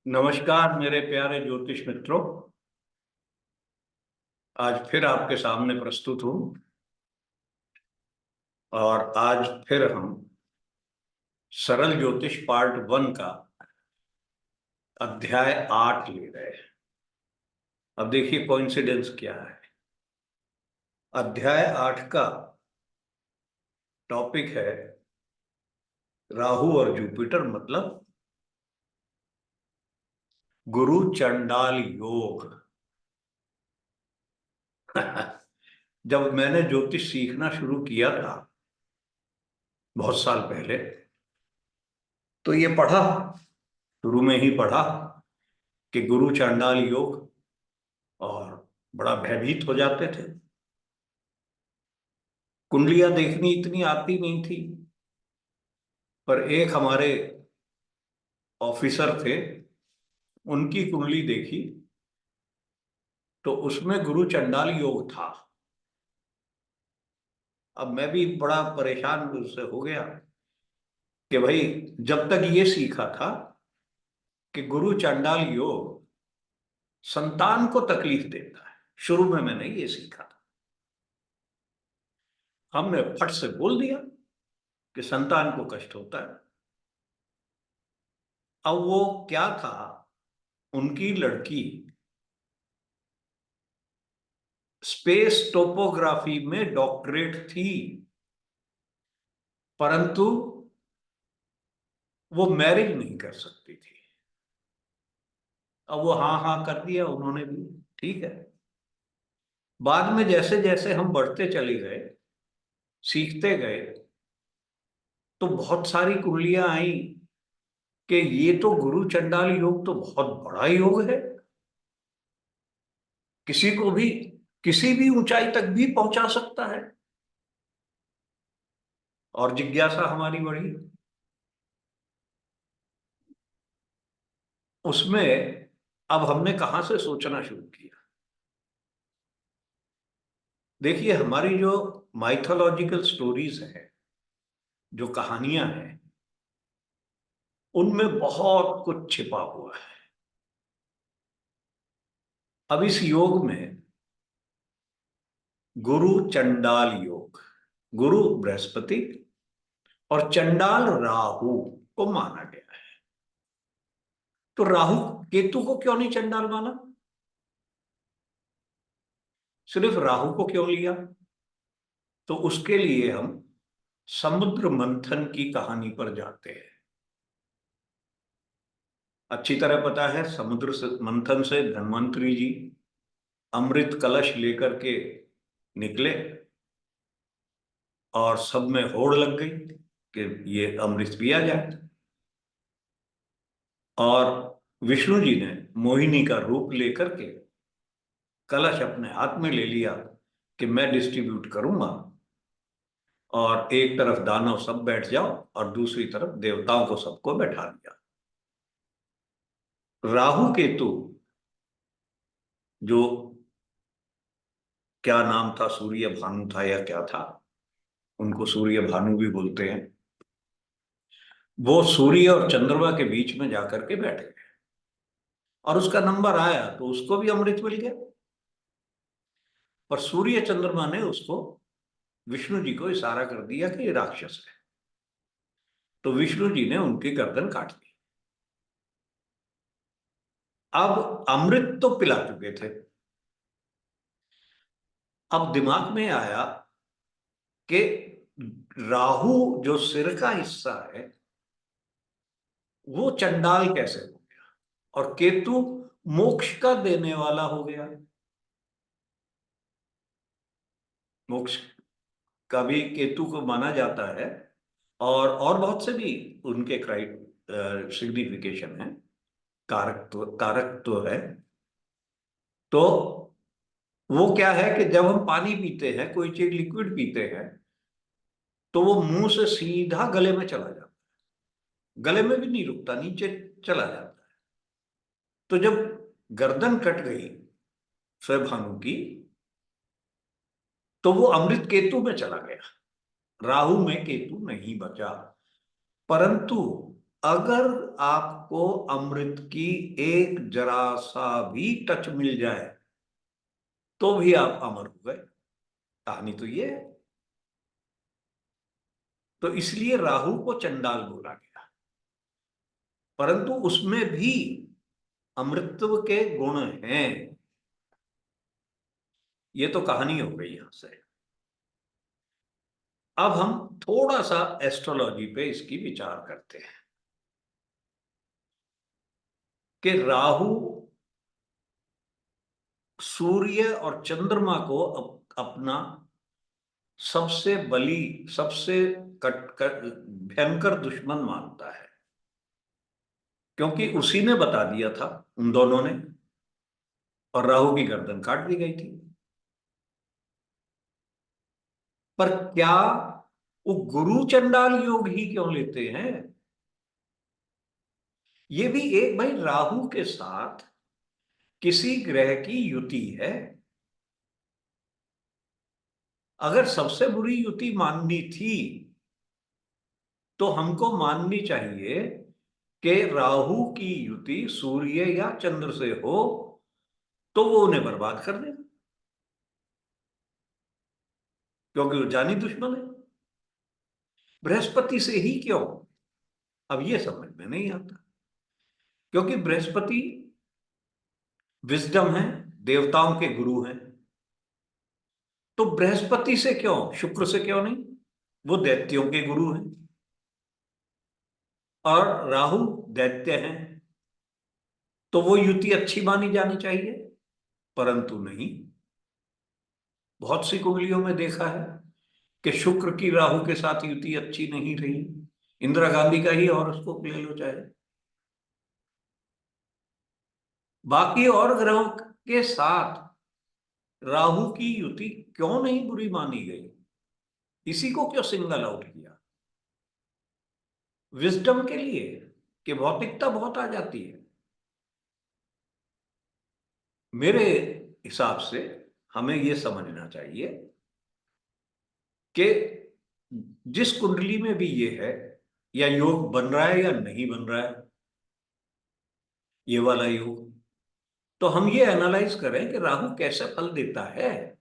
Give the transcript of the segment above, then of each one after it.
नमस्कार मेरे प्यारे ज्योतिष मित्रों। आज फिर आपके सामने प्रस्तुत हूं और आज फिर हम सरल ज्योतिष पार्ट 1 का अध्याय 8 ले रहे हैं। अब देखिए कोइंसिडेंस क्या है। अध्याय 8 का टॉपिक है राहु और जुपिटर, मतलब गुरु चंडाल योग। जब मैंने ज्योतिष सीखना शुरू किया था बहुत साल पहले, तो ये पढ़ा, शुरू में ही पढ़ा कि गुरु चांडाल योग, और बड़ा भयभीत हो जाते थे। कुंडलियां देखनी इतनी आती नहीं थी, पर एक हमारे ऑफिसर थे, उनकी कुंडली देखी तो उसमें गुरु चंडाल योग था। अब मैं भी बड़ा परेशान उससे हो गया कि भाई, जब तक ये सीखा था कि गुरु चंडाल योग संतान को तकलीफ देता है, शुरू में मैंने ये सीखा था। हमने फट से बोल दिया कि संतान को कष्ट होता है। अब वो क्या था, उनकी लड़की स्पेस टोपोग्राफी में डॉक्टरेट थी, परंतु वो मैरिज नहीं कर सकती थी। अब वो हाँ हाँ कर दिया उन्होंने भी, ठीक है। बाद में जैसे जैसे हम बढ़ते चले गए, सीखते गए, तो बहुत सारी कुंडलियां आई कि ये तो गुरु चंडाल योग तो बहुत बड़ा योग है, किसी को भी किसी भी ऊंचाई तक भी पहुंचा सकता है। और जिज्ञासा हमारी बढ़ी। उसमें अब हमने कहां से सोचना शुरू किया। देखिए, हमारी जो माइथोलॉजिकल स्टोरीज हैं, जो कहानियां हैं, उनमें बहुत कुछ छिपा हुआ है। अब इस योग में गुरु चंडाल योग, गुरु बृहस्पति और चंडाल राहु को माना गया है। तो राहु केतु को क्यों नहीं चंडाल माना, सिर्फ राहु को क्यों लिया? तो उसके लिए हम समुद्र मंथन की कहानी पर जाते हैं। अच्छी तरह पता है, मंथन से धन्वंतरी जी अमृत कलश लेकर के निकले और सब में होड़ लग गई कि ये अमृत पिया जाए। और विष्णु जी ने मोहिनी का रूप लेकर के कलश अपने हाथ में ले लिया कि मैं डिस्ट्रीब्यूट करूंगा, और एक तरफ दानव सब बैठ जाओ और दूसरी तरफ देवताओं को सबको बैठा दिया। राहु केतु, जो क्या नाम था, सूर्य भानु था या क्या था, उनको सूर्य भानु भी बोलते हैं, वो सूर्य और चंद्रमा के बीच में जाकर के बैठ गए और उसका नंबर आया तो उसको भी अमृत मिल गया। पर सूर्य चंद्रमा ने उसको, विष्णु जी को इशारा कर दिया कि ये राक्षस है, तो विष्णु जी ने उनकी गर्दन काट दी। अब अमृत तो पिला चुके थे। अब दिमाग में आया कि राहु जो सिर का हिस्सा है वो चंडाल कैसे हो गया, और केतु मोक्ष का देने वाला हो गया। मोक्ष का भी केतु को माना जाता है, और बहुत से भी उनके सिग्निफिकेशन है, कारक तो है। तो वो क्या है कि जब हम पानी पीते हैं, कोई चीज लिक्विड पीते हैं, तो वो मुंह से सीधा गले में चला जाता है, गले में भी नहीं रुकता, नीचे चला जाता है। तो जब गर्दन कट गई स्वभानु की, तो वो अमृत केतु में चला गया, राहु में केतु नहीं बचा। परंतु अगर आपको अमृत की एक जरा सा भी टच मिल जाए तो भी आप अमर हो गए। कहानी तो ये है। तो इसलिए राहु को चंडाल बोला गया, परंतु उसमें भी अमृतत्व के गुण हैं। ये तो कहानी हो गई यहां से। अब हम थोड़ा सा एस्ट्रोलॉजी पे इसकी विचार करते हैं कि राहु सूर्य और चंद्रमा को अपना सबसे सबसे भयंकर दुश्मन मानता है, क्योंकि उसी ने बता दिया था उन दोनों ने, और राहु की गर्दन काट दी गई थी। पर क्या वो गुरु चंडाल योग ही क्यों लेते हैं? ये भी एक, भाई राहु के साथ किसी ग्रह की युति है। अगर सबसे बुरी युति माननी थी तो हमको माननी चाहिए कि राहु की युति सूर्य या चंद्र से हो तो वो उन्हें बर्बाद कर देगा, क्योंकि वो जानी दुश्मन है। बृहस्पति से ही क्यों? अब ये समझ में नहीं आता, क्योंकि बृहस्पति विजडम है, देवताओं के गुरु हैं। तो बृहस्पति से क्यों, शुक्र से क्यों नहीं? वो दैत्यों के गुरु हैं, और राहु दैत्य हैं, तो वो युति अच्छी मानी जानी चाहिए। परंतु नहीं। बहुत सी कुंडलियों में देखा है कि शुक्र की राहु के साथ युति अच्छी नहीं रही। इंदिरा गांधी का ही हॉरोस्कोप ले लो चाहे, बाकी और ग्रहों के साथ राहु की युति क्यों नहीं बुरी मानी गई? इसी को क्यों सिंगल आउट किया? विजडम के लिए, कि भौतिकता बहुत आ जाती है? मेरे हिसाब से हमें यह समझना चाहिए कि जिस कुंडली में भी ये है, या योग बन रहा है या नहीं बन रहा है, ये वाला योग, तो हम ये एनालाइज करें कि राहु कैसे फल देता है।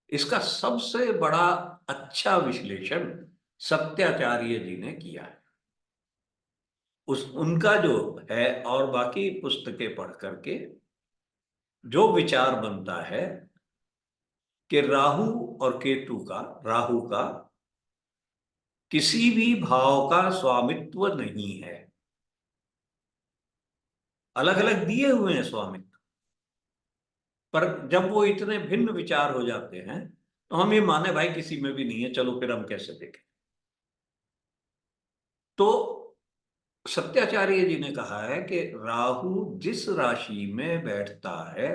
इसका सबसे बड़ा अच्छा विश्लेषण सत्याचार्य जी ने किया है। उनका जो है, और बाकी पुस्तकें पढ़ करके जो विचार बनता है कि राहु और केतु का, राहु का किसी भी भाव का स्वामित्व नहीं है। अलग अलग दिए हुए हैं स्वामित्व, पर जब वो इतने भिन्न विचार हो जाते हैं तो हम ये माने भाई किसी में भी नहीं है, चलो फिर हम कैसे देखें। तो सत्याचार्य जी ने कहा है कि राहु जिस राशि में बैठता है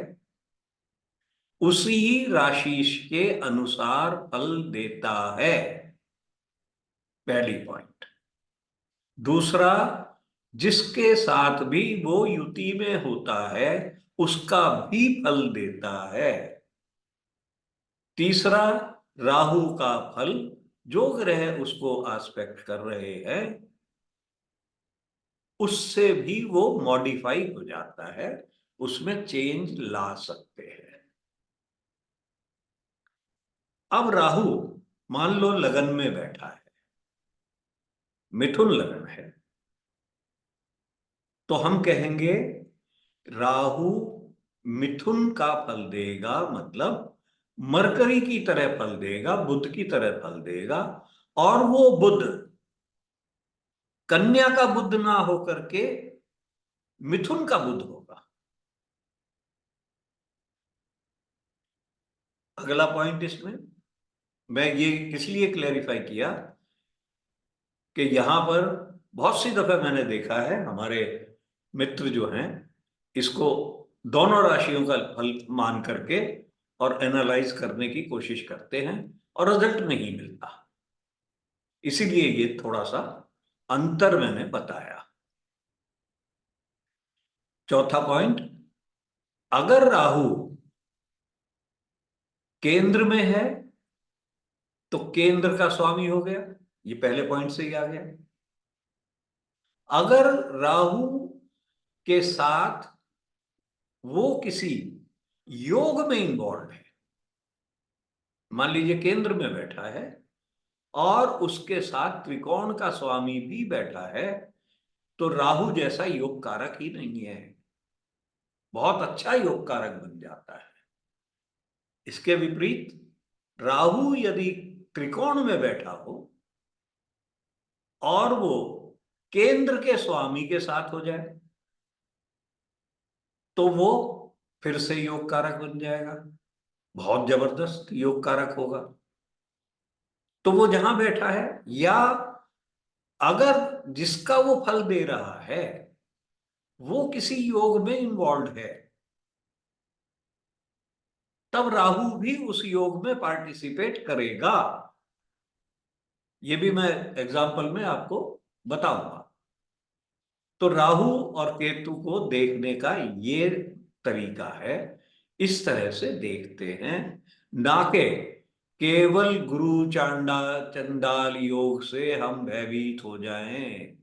उसी राशि के अनुसार फल देता है। पहली पॉइंट। दूसरा, जिसके साथ भी वो युति में होता है उसका भी फल देता है। तीसरा, राहु का फल जो ग्रह उसको आस्पेक्ट कर रहे हैं उससे भी वो मॉडिफाई हो जाता है, उसमें चेंज ला सकते हैं। अब राहु मान लो लगन में बैठा है, मिथुन लगन है, तो हम कहेंगे राहु मिथुन का फल देगा, मतलब मरकरी की तरह फल देगा, बुध की तरह फल देगा। और वो बुध कन्या का बुध ना होकर के मिथुन का बुध होगा। अगला पॉइंट इसमें मैं ये इसलिए क्लैरिफाई किया कि यहां पर बहुत सी दफे मैंने देखा है हमारे मित्र जो हैं इसको दोनों राशियों का फल मान करके और एनालाइज करने की कोशिश करते हैं और रिजल्ट नहीं मिलता। इसीलिए ये थोड़ा सा अंतर मैंने बताया। चौथा पॉइंट, अगर राहु केंद्र में है तो केंद्र का स्वामी हो गया, ये पहले पॉइंट से ही आ गया। अगर राहु के साथ वो किसी योग में इन्वॉल्व है, मान लीजिए केंद्र में बैठा है और उसके साथ त्रिकोण का स्वामी भी बैठा है, तो राहु जैसा योग कारक ही नहीं है, बहुत अच्छा योग कारक बन जाता है। इसके विपरीत राहु यदि त्रिकोण में बैठा हो और वो केंद्र के स्वामी के साथ हो जाए, तो वो फिर से योग कारक बन जाएगा, बहुत जबरदस्त योग कारक होगा। तो वो जहां बैठा है, या अगर जिसका वो फल दे रहा है वो किसी योग में इन्वॉल्व है, तब राहु भी उस योग में पार्टिसिपेट करेगा। ये भी मैं एग्जाम्पल में आपको बताऊंगा। तो राहु और केतु को देखने का ये तरीका है, इस तरह से देखते हैं, ना कि केवल गुरु चांडा चंडाल योग से हम भयभीत हो जाएं।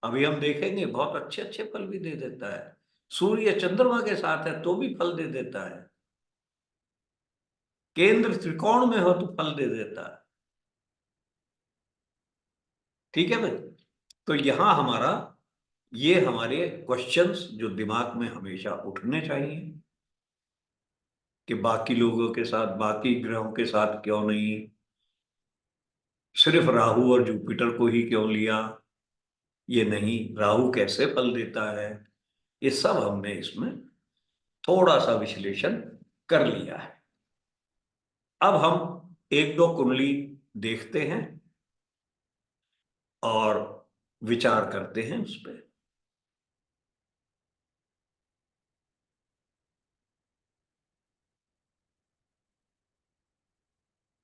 अभी हम देखेंगे बहुत अच्छे अच्छे फल भी दे देता है। सूर्य चंद्रमा के साथ है तो भी फल दे देता है, केंद्र त्रिकोण में हो तो फल दे देता है। ठीक है भाई। तो यहां हमारा, ये हमारे क्वेश्चंस जो दिमाग में हमेशा उठने चाहिए कि बाकी लोगों के साथ, बाकी ग्रहों के साथ क्यों नहीं, सिर्फ राहु और जुपिटर को ही क्यों लिया, ये नहीं, राहु कैसे फल देता है, ये सब हमने इसमें थोड़ा सा विश्लेषण कर लिया है। अब हम एक दो कुंडली देखते हैं और विचार करते हैं उस पर।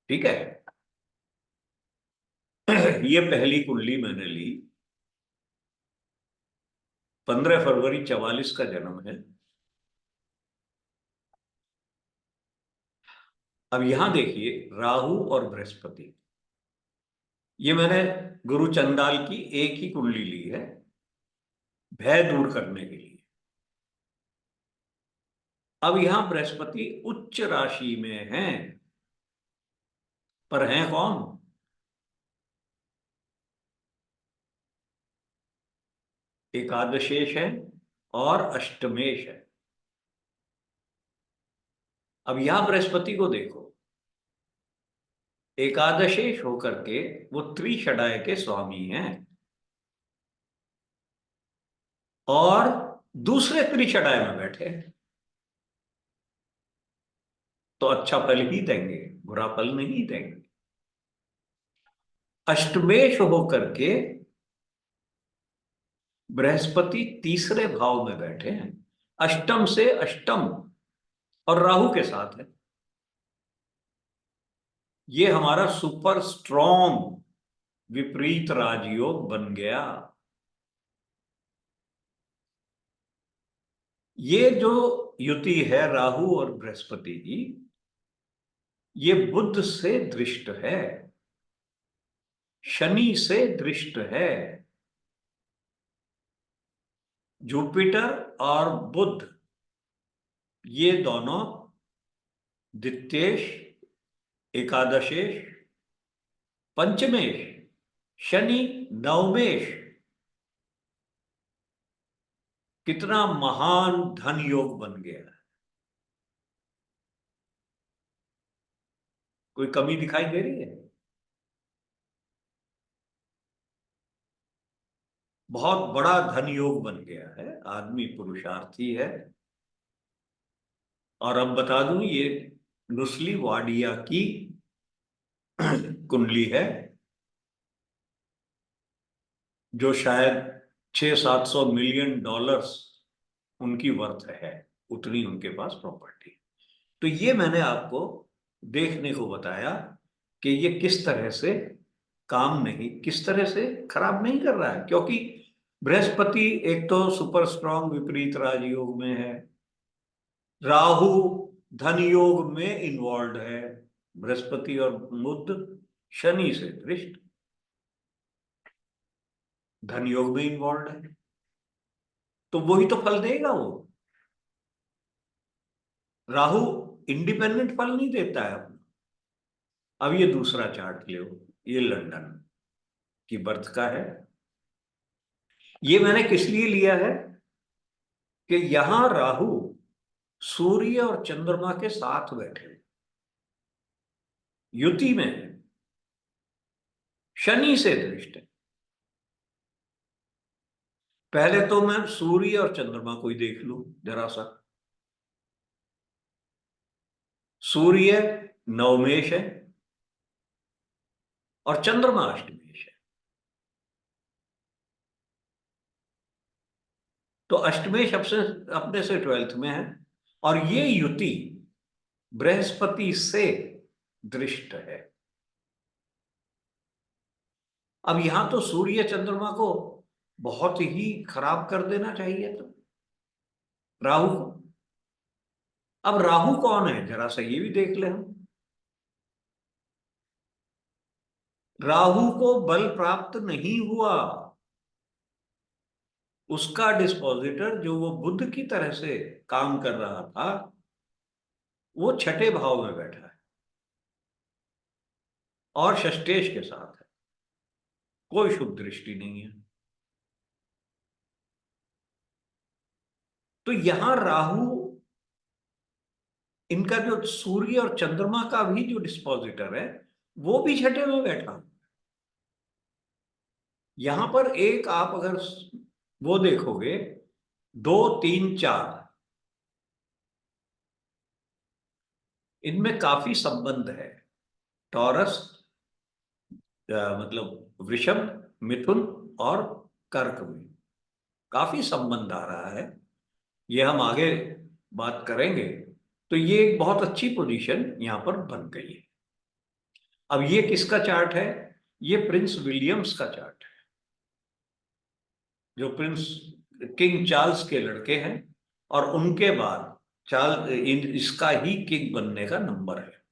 ठीक है। ये पहली कुंडली मैंने ली, 15 फरवरी 44 का जन्म है। अब यहां देखिए, राहु और बृहस्पति, ये मैंने गुरु चंडाल की एक ही कुंडली ली है भय दूर करने के लिए। अब यहां बृहस्पति उच्च राशि में है, पर हैं कौन? एकादशेश है और अष्टमेश है। अब यहां बृहस्पति को देखो, एकादशेश होकर के वो त्रिषडाय के स्वामी हैं और दूसरे त्रिषडाय में बैठे हैं, तो अच्छा फल ही देंगे, बुरा फल नहीं देंगे। अष्टमेश होकर के बृहस्पति तीसरे भाव में बैठे हैं, अष्टम से अष्टम, और राहु के साथ है। ये हमारा सुपर स्ट्रॉन्ग विपरीत राजयोग बन गया। ये जो युति है राहु और बृहस्पति की, ये बुध से दृष्ट है, शनि से दृष्ट है। जुपिटर और बुध ये दोनों द्वितीयेश, एकादशेश, पंचमेश, शनि नवमेश, कितना महान धन योग बन गया है। कोई कमी दिखाई दे रही है? बहुत बड़ा धन योग बन गया है, आदमी पुरुषार्थी है। और अब बता दूं, ये नुस्ली वाडिया की कुंडली है, जो शायद 600-700 मिलियन डॉलर्स उनकी वर्थ है, उतनी उनके पास प्रॉपर्टी। तो ये मैंने आपको देखने को बताया कि ये किस तरह से काम नहीं, किस तरह से खराब नहीं कर रहा है, क्योंकि बृहस्पति एक तो सुपर स्ट्रॉन्ग विपरीत राजयोग में है, राहु धन योग में इन्वॉल्व है, बृहस्पति और बुध शनि से दृष्ट, धन योग में इन्वॉल्व है, तो वही तो फल देगा वो। राहु इंडिपेंडेंट फल नहीं देता है अपना। अब ये दूसरा चार्ट ले, ये लंदन की बर्थ का है। ये मैंने किस लिए लिया है कि यहां राहु सूर्य और चंद्रमा के साथ बैठे युति में है, शनि से दृष्ट है। पहले तो मैं सूर्य और चंद्रमा को ही देख लूं जरा सा। सूर्य नवमेश है और चंद्रमा अष्टमेश है। तो अष्टमेश अपने से 12th में है, और ये युति बृहस्पति से दृष्ट है। अब यहां तो सूर्य चंद्रमा को बहुत ही खराब कर देना चाहिए तो राहु को। अब राहु कौन है जरा सा ये भी देख ले हम। राहु को बल प्राप्त नहीं हुआ, उसका डिस्पोजिटर जो वो बुध की तरह से काम कर रहा था वो छठे भाव में बैठा है और षष्ठेश के साथ है, कोई शुभ दृष्टि नहीं है। तो यहां राहु, इनका जो सूर्य और चंद्रमा का भी जो डिस्पोजिटर है वो भी छठे में बैठा। यहां पर एक आप अगर वो देखोगे, 2 3 4, इनमें काफी संबंध है। टॉरस, मतलब वृषभ, मिथुन और कर्क में काफी संबंध आ रहा है। ये हम आगे बात करेंगे। तो ये एक बहुत अच्छी पोजीशन यहां पर बन गई है। अब ये किसका चार्ट है? ये प्रिंस विलियम्स का चार्ट है, जो प्रिंस किंग चार्ल्स के लड़के हैं, और उनके बाद इसका ही किंग बनने का नंबर है।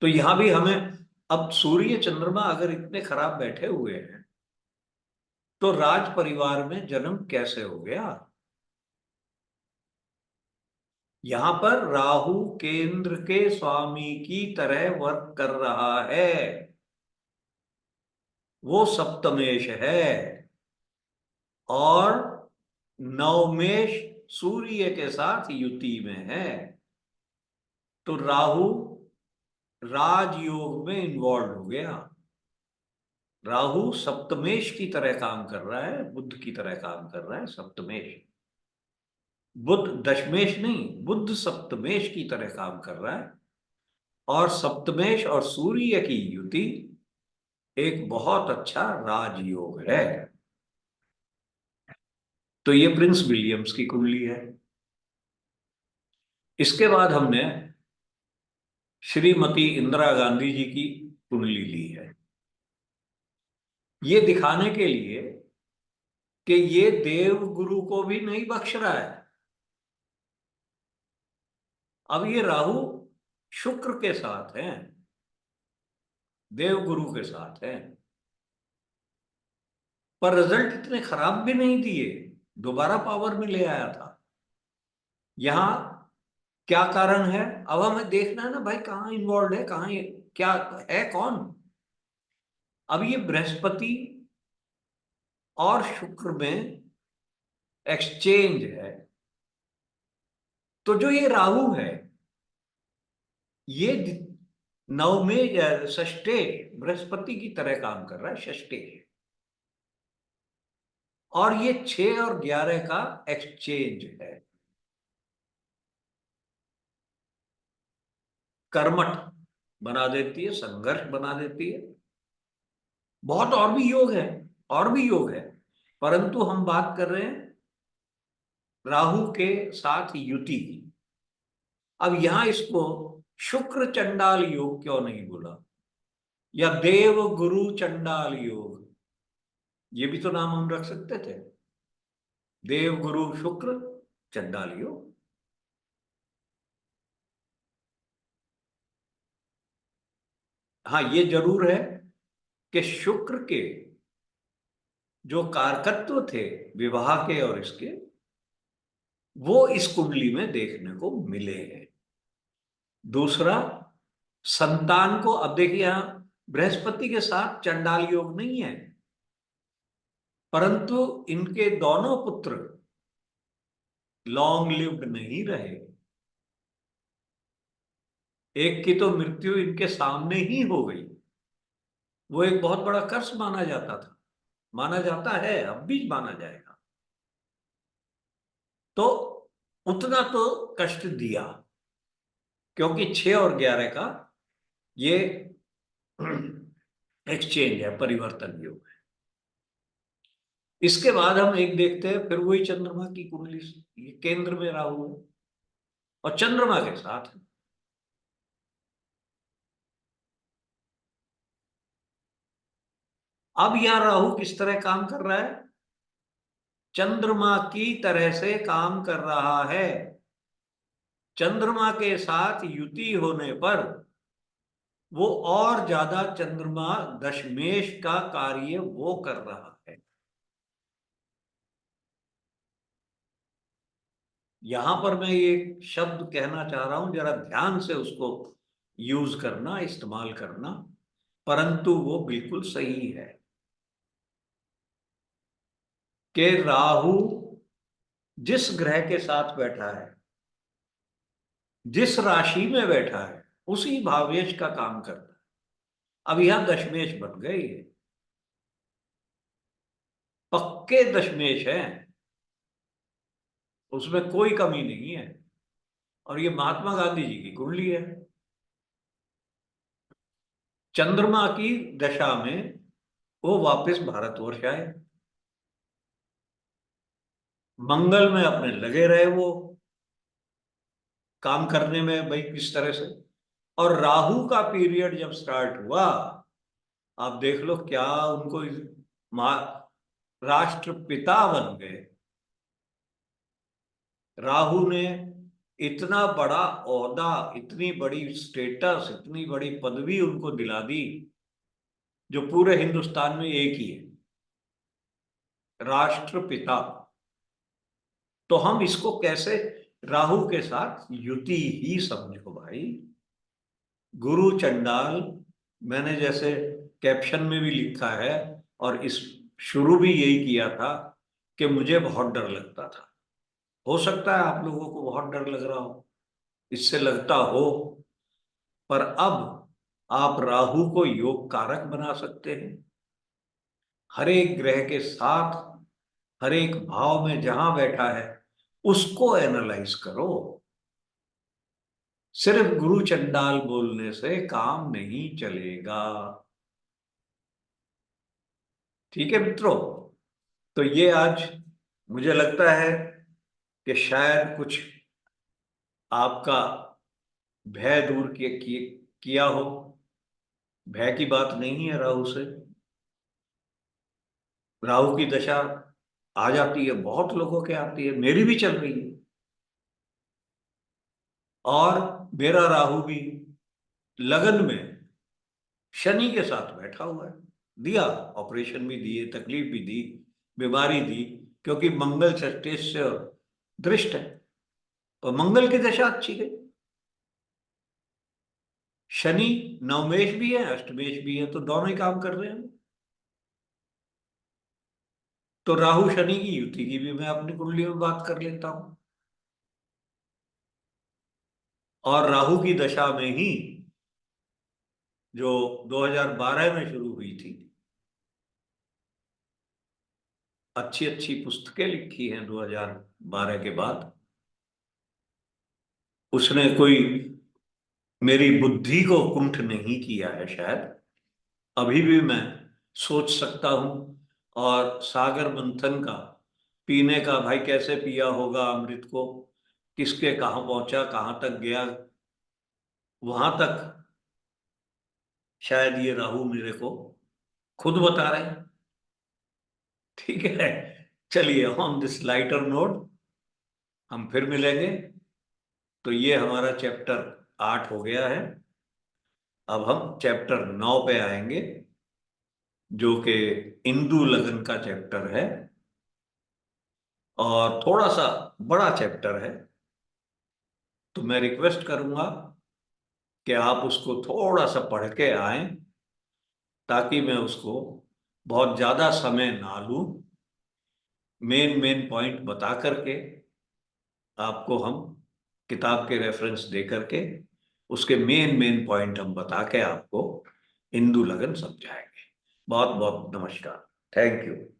तो यहां भी हमें, अब सूर्य चंद्रमा अगर इतने खराब बैठे हुए हैं तो राज परिवार में जन्म कैसे हो गया? यहां पर राहु केंद्र के स्वामी की तरह वर्क कर रहा है, वो सप्तमेश है और नवमेश सूर्य के साथ युति में है। तो राहु राजयोग में इन्वॉल्व हो गया। राहु सप्तमेश की तरह काम कर रहा है, बुध की तरह काम कर रहा है सप्तमेश। बुध दशमेश नहीं, बुध सप्तमेश की तरह काम कर रहा है। और सप्तमेश और सूर्य की युति एक बहुत अच्छा राजयोग है। तो ये प्रिंस विलियम्स की कुंडली है। इसके बाद हमने श्रीमती इंदिरा गांधी जी की कुंडली ली है, ये दिखाने के लिए कि ये देव गुरु को भी नहीं बख्श रहा है। अब ये राहु शुक्र के साथ है, देव गुरु के साथ है, पर रिजल्ट इतने खराब भी नहीं दिए, दोबारा पावर में ले आया था। यहां क्या कारण है? अब हमें देखना है ना भाई, कहां इन्वॉल्व है, कहां क्या है, कौन। अब ये बृहस्पति और शुक्र में एक्सचेंज है। तो जो ये राहु है, ये नव में षष्ठे बृहस्पति की तरह काम कर रहा है, षष्ठे। और ये 6 और 11 का एक्सचेंज है। कर्मठ बना देती है, संघर्ष बना देती है। बहुत और भी योग है, और भी योग है, परंतु हम बात कर रहे हैं राहु के साथ युति की। अब यहां इसको शुक्र चंडाल योग क्यों नहीं बोला, या देव गुरु चंडाल योग, ये भी तो नाम हम रख सकते थे। देव गुरु शुक्र चंडाल योग। हाँ, ये जरूर है कि शुक्र के जो कारकत्व थे विवाह के और इसके, वो इस कुंडली में देखने को मिले हैं। दूसरा, संतान को, अब देखिए यहां बृहस्पति के साथ चंडाल योग नहीं है, परंतु इनके दोनों पुत्र लॉन्ग लिव्ड नहीं रहे। एक की तो मृत्यु इनके सामने ही हो गई। वो एक बहुत बड़ा कर्स माना जाता था, माना जाता है, अब भी माना जाएगा। तो उतना तो कष्ट दिया, क्योंकि 6 और 11 का ये एक्सचेंज है, परिवर्तन योग है। इसके बाद हम एक देखते हैं, फिर वही चंद्रमा की कुंडली, ये केंद्र में राहु है और चंद्रमा के साथ है। अब यहां राहु किस तरह काम कर रहा है? चंद्रमा की तरह से काम कर रहा है। चंद्रमा के साथ युति होने पर वो और ज्यादा चंद्रमा दशमेश का कार्य वो कर रहा है। यहां पर मैं ये शब्द कहना चाह रहा हूं, जरा ध्यान से उसको यूज करना, इस्तेमाल करना, परंतु वो बिल्कुल सही है कि राहु जिस ग्रह के साथ बैठा है, जिस राशि में बैठा है, उसी भावेश का काम करता है। अब यहां दशमेश बन गए, पक्के दशमेश हैं, उसमें कोई कमी नहीं है। और ये महात्मा गांधी जी की कुंडली है। चंद्रमा की दशा में वो वापस भारतवर्ष आए, मंगल में अपने लगे रहे वो काम करने में, भाई किस तरह से। और राहु का पीरियड जब स्टार्ट हुआ, आप देख लो क्या उनको राष्ट्रपिता बन गए। राहु ने इतना बड़ा ओहदा, इतनी बड़ी स्टेटस, इतनी बड़ी पदवी उनको दिला दी, जो पूरे हिंदुस्तान में एक ही है, राष्ट्रपिता। तो हम इसको कैसे, राहु के साथ युति ही समझो भाई। गुरु चंडाल, मैंने जैसे कैप्शन में भी लिखा है और इस शुरू भी यही किया था कि मुझे बहुत डर लगता था। हो सकता है आप लोगों को बहुत डर लग रहा हो, इससे लगता हो, पर अब आप राहु को योग कारक बना सकते हैं। हर एक ग्रह के साथ, हर एक भाव में जहां बैठा है, उसको एनालाइज करो। सिर्फ गुरु चंडाल बोलने से काम नहीं चलेगा। ठीक है मित्रों, तो ये आज मुझे लगता है कि शायद कुछ आपका भय दूर किया हो। भय की बात नहीं है राहु से। राहु की दशा आ जाती है, बहुत लोगों के आती है, मेरी भी चल रही है। और मेरा राहु भी लगन में शनि के साथ बैठा हुआ है। दिया, ऑपरेशन भी दिए, तकलीफ भी दी, बीमारी दी, क्योंकि मंगल षष्टेश से दृष्ट है, और मंगल की दशा अच्छी गई। शनि नवमेश भी है, अष्टमेश भी है, तो दोनों ही काम कर रहे हैं। तो राहु शनि की युति की भी मैं अपनी कुंडली में बात कर लेता हूं। और राहु की दशा में ही, जो 2012 में शुरू हुई थी, अच्छी अच्छी पुस्तकें लिखी हैं 2012 के बाद, उसने कोई मेरी बुद्धि को कुंठ नहीं किया है शायद। अभी भी मैं सोच सकता हूं, और सागर मंथन का, पीने का, भाई कैसे पिया होगा अमृत को, किसके कहाँ पहुंचा, कहाँ तक गया, वहां तक शायद ये राहु मेरे को खुद बता रहे हैं। ठीक है, चलिए ऑन दिस लाइटर नोट हम फिर मिलेंगे। तो ये हमारा चैप्टर 8 हो गया है। अब हम चैप्टर 9 पे आएंगे, जो कि इंदु लगन का चैप्टर है और थोड़ा सा बड़ा चैप्टर है। तो मैं रिक्वेस्ट करूंगा कि आप उसको थोड़ा सा पढ़ के आएं, ताकि मैं उसको बहुत ज्यादा समय ना लूं। मेन मेन पॉइंट बता करके आपको हम किताब के रेफरेंस दे करके उसके मेन मेन पॉइंट हम बता के आपको इंदु लगन समझाएंगे। बहुत बहुत नमस्कार। Thank you.